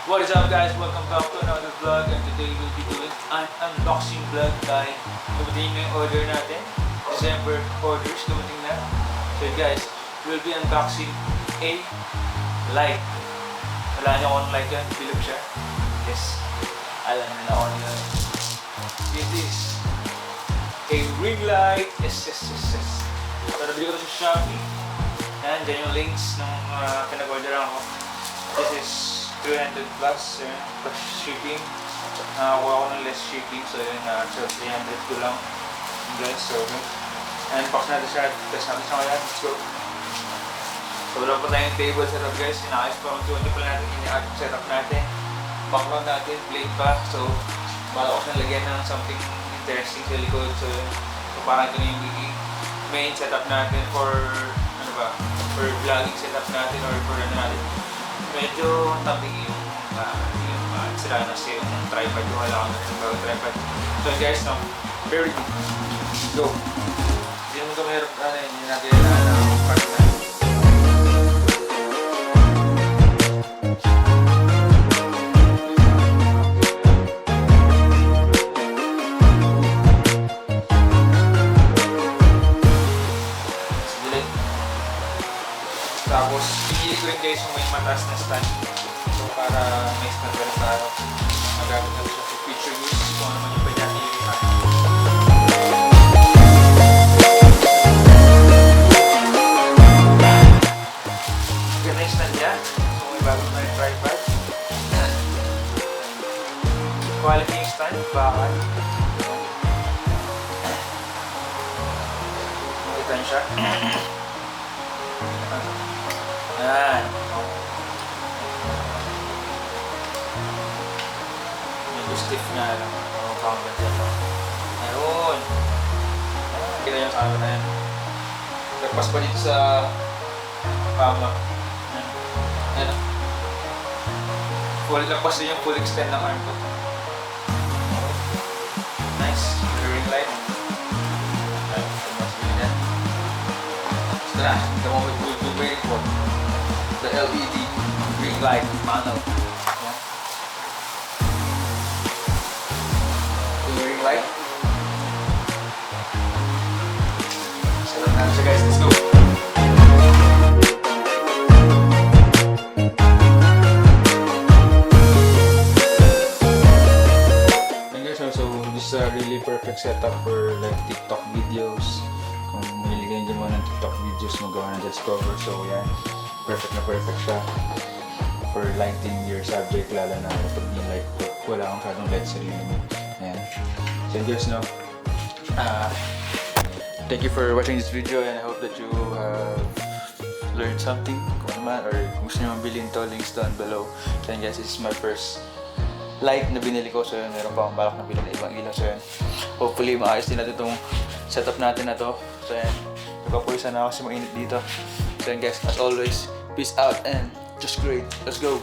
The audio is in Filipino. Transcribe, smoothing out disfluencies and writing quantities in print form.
What is up guys? Welcome back to another vlog and today we'll be doing an unboxing vlog dahil dumating na yung order natin. December orders dumating na. So guys, we'll be unboxing a light. Wala niyo akong light yan, bilog siya. Yes, alam na ako nila. This is a ring light. Yes. So nabili ko ito sa Shopee. And dyan yung links ng pinag-orderan ko. This is 300 plus shipping. Nakakuha ko ng less shipping. So yun, so 300 ko lang. Guys, so and box natin siya. Test natin siya kaya. Let's go. So wala pa tayong table setup guys. Sinakayos pa kung tuwan pa natin. Ini-add setup natin. Background natin. Plate pa. So bala ko siyang lagyan ng something interesting sa likod. So yun. So parang ito na yung main setup natin for for vlogging setup natin or for ano natin. Medyo tabi yung sila na siya yung tripod ko. Wala akong naging tripod. So guys, no, bear with me. Go! Hindi naman kami hirap hindi natin part na. Tapos, pinili ko rin guys yung may mataas na stand. So, para may stand ka lang tayo. Magamit na siya for future use. Kung ano man yung pwede natin ilipat. Ganda yung stand niya. So, may bagong na yung tripod. Quality yung stand. Bakal. Makita niyo siya. Yan. Medyo stiff nga lang. Parang ganda ito. Ayun. Kita nyo sa akin na yan. Nagpas pa dito sa pama. Yan. Full nagpas din yung full extend ng arm ko. Nice. Ring light. Ayun. Mas bilhin yan. So na. The moment we'll be waiting for the LED ring light panel. Yeah. The ring light. Set up natin siya guys. Let's go! And guys, so this is a really perfect setup for like TikTok videos. Kung mahilig kayo ng TikTok videos, magawa ng just cover. So yan, perfect na perfect siya for lighting your subject, lalo na kapag yung light wala kang masyadong light sa sarili mo. Ayan. So guys, no, thank you for watching this video and I hope that you have learned something kung naman, or kung gusto nyo mabilin to, links down below. So yun guys, this is my first light na binili ko. So yun, meron pa akong balak na binili ibang ilaw. So yun, hopefully maayos din natin itong setup natin na to. So yan, nagpapulisan na ako kasi mainit dito. So yan guys, as always, peace out and just great. Let's go!